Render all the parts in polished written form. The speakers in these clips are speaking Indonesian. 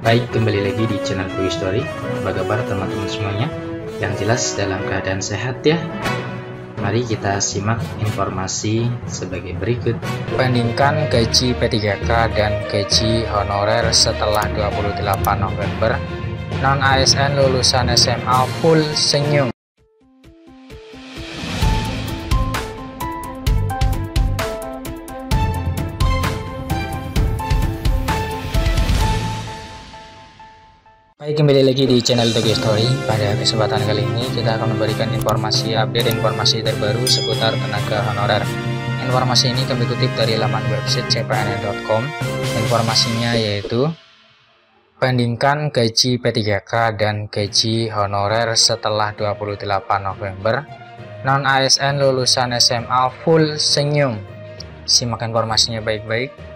Baik, kembali lagi di channel Quick Story. Apa kabar teman-teman semuanya? Yang jelas dalam keadaan sehat ya. Mari kita simak informasi sebagai berikut. Bandingkan gaji P3K dan gaji honorer setelah 28 November. Non-ASN lulusan SMA full senyum. Baik, kembali lagi di channel Quick Story. Pada kesempatan kali ini kita akan memberikan update informasi terbaru seputar tenaga honorer. Informasi ini kami kutip dari laman website cpns.com. Informasinya yaitu bandingkan gaji P3K dan gaji honorer setelah 28 November. Non-ASN lulusan SMA full senyum. Simak informasinya baik-baik.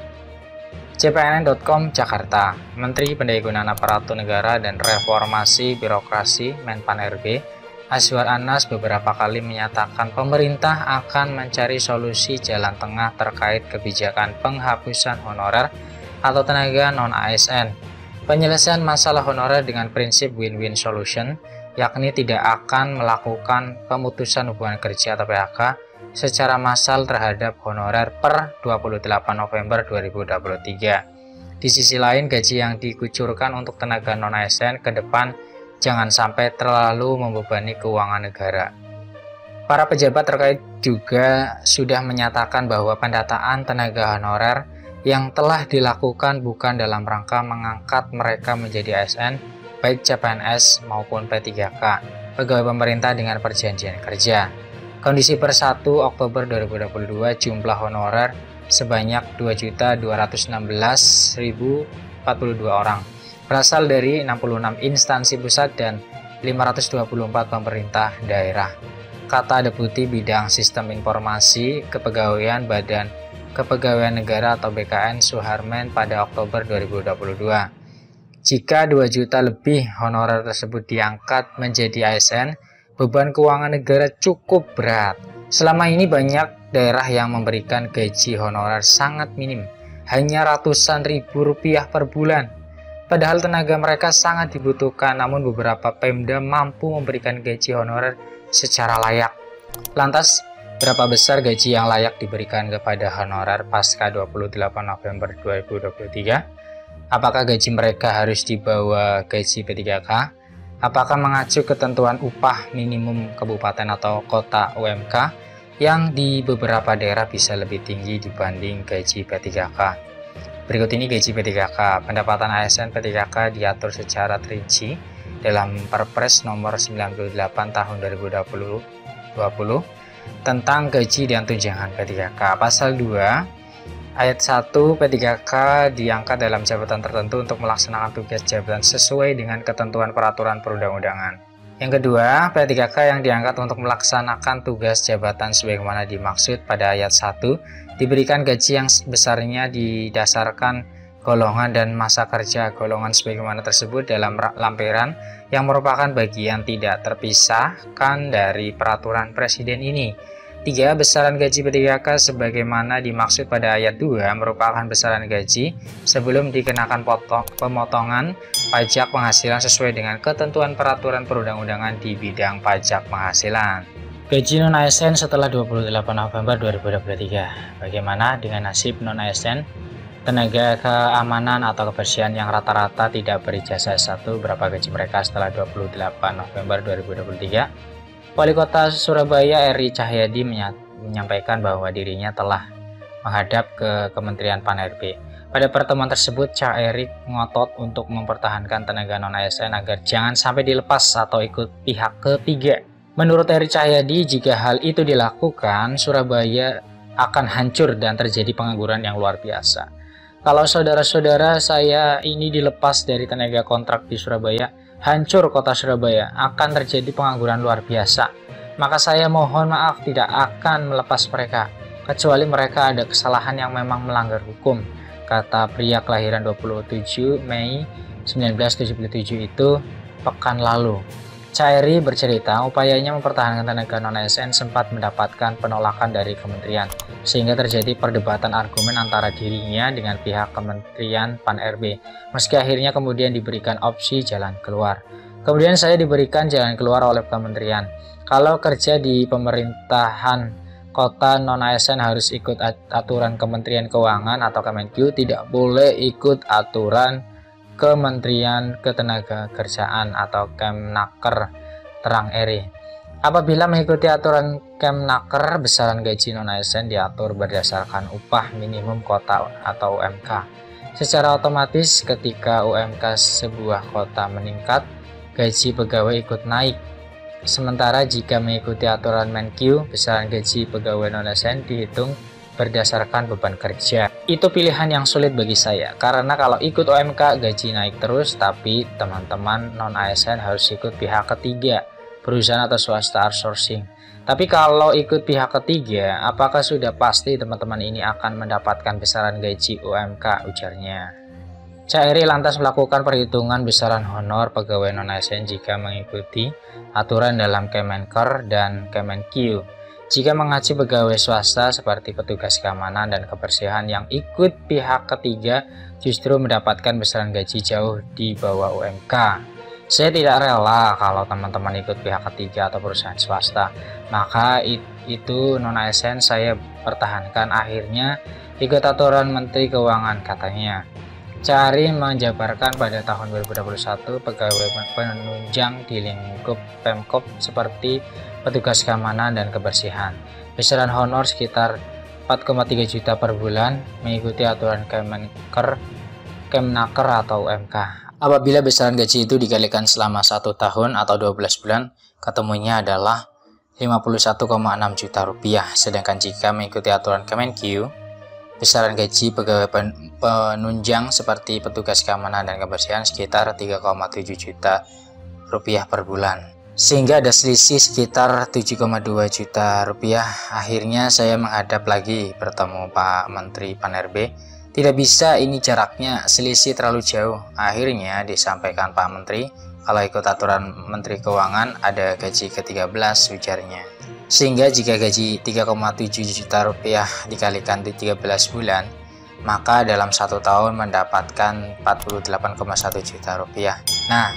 cpns.com Jakarta. Menteri Pendayagunaan Aparatur Negara dan Reformasi Birokrasi Menpan RB Azwar Anas beberapa kali menyatakan pemerintah akan mencari solusi jalan tengah terkait kebijakan penghapusan honorer atau tenaga non-ASN. Penyelesaian masalah honorer dengan prinsip win-win solution, yakni tidak akan melakukan pemutusan hubungan kerja atau PHK secara massal terhadap honorer per 28 November 2023. Di sisi lain, gaji yang dikucurkan untuk tenaga non-ASN ke depan jangan sampai terlalu membebani keuangan negara. Para pejabat terkait juga sudah menyatakan bahwa pendataan tenaga honorer yang telah dilakukan bukan dalam rangka mengangkat mereka menjadi ASN, baik CPNS maupun P3K, pegawai pemerintah dengan perjanjian kerja. Kondisi per 1 Oktober 2022 jumlah honorer sebanyak 2.216.042 orang, berasal dari 66 instansi pusat dan 524 pemerintah daerah, kata Deputi Bidang Sistem Informasi Kepegawaian Badan Kepegawaian Negara atau BKN Suharmen pada Oktober 2022. Jika 2 juta lebih honorer tersebut diangkat menjadi ASN, beban keuangan negara cukup berat. Selama ini banyak daerah yang memberikan gaji honorer sangat minim, hanya ratusan ribu rupiah per bulan. Padahal tenaga mereka sangat dibutuhkan, namun beberapa Pemda mampu memberikan gaji honorer secara layak. Lantas, berapa besar gaji yang layak diberikan kepada honorer pasca 28 November 2023? Apakah gaji mereka harus di bawah gaji P3K? Apakah mengacu ketentuan upah minimum kabupaten atau kota UMK yang di beberapa daerah bisa lebih tinggi dibanding gaji P3K? Berikut ini gaji P3K. Pendapatan ASN P3K diatur secara terinci dalam Perpres nomor 98 tahun 2020 tentang gaji dan tunjangan P3K. Pasal 2 Ayat 1, P3K diangkat dalam jabatan tertentu untuk melaksanakan tugas jabatan sesuai dengan ketentuan peraturan perundang-undangan. Yang kedua, P3K yang diangkat untuk melaksanakan tugas jabatan sebagaimana dimaksud pada ayat 1, diberikan gaji yang besarnya didasarkan golongan dan masa kerja golongan sebagaimana tersebut dalam lampiran yang merupakan bagian tidak terpisahkan dari peraturan Presiden ini. 3. Besaran gaji P3K sebagaimana dimaksud pada ayat 2 merupakan besaran gaji sebelum dikenakan pemotongan pajak penghasilan sesuai dengan ketentuan peraturan perundang-undangan di bidang pajak penghasilan. Gaji non-ASN setelah 28 November 2023. Bagaimana dengan nasib non-ASN? Tenaga keamanan atau kebersihan yang rata-rata tidak berijazah S1, berapa gaji mereka setelah 28 November 2023? Wali Kota Surabaya Eri Cahyadi menyampaikan bahwa dirinya telah menghadap ke Kementerian Pan-RB. Pada pertemuan tersebut, Cak Eri ngotot untuk mempertahankan tenaga non-ASN agar jangan sampai dilepas atau ikut pihak ketiga. Menurut Eri Cahyadi, jika hal itu dilakukan, Surabaya akan hancur dan terjadi pengangguran yang luar biasa. Kalau saudara-saudara saya ini dilepas dari tenaga kontrak di Surabaya, hancur kota Surabaya, akan terjadi pengangguran luar biasa. Maka saya mohon maaf tidak akan melepas mereka, kecuali mereka ada kesalahan yang memang melanggar hukum, kata pria kelahiran 27 Mei 1977 itu pekan lalu. Caeri bercerita, upayanya mempertahankan tenaga non-ASN sempat mendapatkan penolakan dari kementerian, sehingga terjadi perdebatan argumen antara dirinya dengan pihak Kementerian Pan-RB, meski akhirnya kemudian diberikan opsi jalan keluar. Kemudian saya diberikan jalan keluar oleh kementerian. Kalau kerja di pemerintahan kota non-ASN harus ikut aturan Kementerian Keuangan atau Kemenkeu, tidak boleh ikut aturan Kementerian Ketenagakerjaan atau Kemnaker, terang Eri. Apabila mengikuti aturan Kemnaker, besaran gaji non-ASN diatur berdasarkan upah minimum kota atau UMK. Secara otomatis ketika UMK sebuah kota meningkat, gaji pegawai ikut naik. Sementara jika mengikuti aturan Menkeu, besaran gaji pegawai non-ASN dihitung berdasarkan beban kerja. Itu pilihan yang sulit bagi saya, karena kalau ikut UMK gaji naik terus, tapi teman-teman non-ASN harus ikut pihak ketiga, perusahaan atau swasta outsourcing. Tapi kalau ikut pihak ketiga, apakah sudah pasti teman-teman ini akan mendapatkan besaran gaji UMK, ujarnya. Caeri lantas melakukan perhitungan besaran honor pegawai non-ASN jika mengikuti aturan dalam Kemenker dan Kemenkeu. Jika mengacu pegawai swasta seperti petugas keamanan dan kebersihan yang ikut pihak ketiga justru mendapatkan besaran gaji jauh di bawah UMK. Saya tidak rela kalau teman-teman ikut pihak ketiga atau perusahaan swasta, maka itu non-ASN saya pertahankan, akhirnya ikut aturan Menteri Keuangan, katanya. Caeri menjabarkan pada tahun 2021 pegawai penunjang di lingkup Pemkop seperti petugas keamanan dan kebersihan. Besaran honor sekitar 4,3 juta per bulan mengikuti aturan Kemnaker atau UMK. Apabila besaran gaji itu dikalikan selama 1 tahun atau 12 bulan, ketemunya adalah 51,6 juta rupiah. Sedangkan jika mengikuti aturan Kemenkeu, besaran gaji pegawai penunjang seperti petugas keamanan dan kebersihan sekitar 3,7 juta rupiah per bulan. Sehingga ada selisih sekitar 7,2 juta rupiah. Akhirnya saya menghadap lagi bertemu Pak Menteri Pan-RB. Tidak bisa, ini jaraknya selisih terlalu jauh. Akhirnya disampaikan Pak Menteri, kalau ikut aturan Menteri Keuangan ada gaji ke-13, ujarnya. Sehingga jika gaji 3,7 juta rupiah dikalikan di 13 bulan, maka dalam 1 tahun mendapatkan 48,1 juta rupiah. Nah,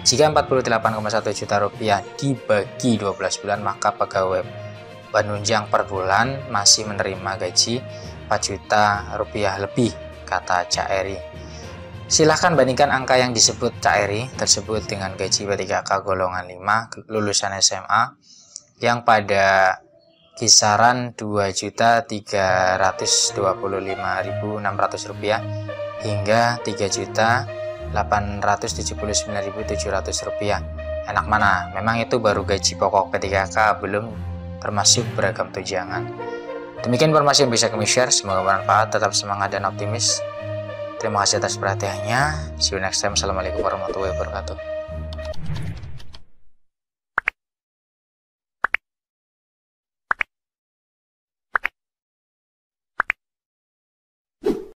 jika 48,1 juta rupiah dibagi 12 bulan, maka pegawai penunjang per bulan masih menerima gaji 4 juta rupiah lebih, kata Caeri. Silahkan bandingkan angka yang disebut Caeri tersebut dengan gaji P3K golongan 5 lulusan SMA yang pada kisaran Rp2.325.600 hingga Rp3.879.700. Enak mana? Memang itu baru gaji pokok P3K, belum termasuk beragam tunjangan. Demikian informasi yang bisa kami share, semoga bermanfaat, tetap semangat dan optimis. Terima kasih atas perhatiannya. See you next time. Assalamualaikum warahmatullahi wabarakatuh.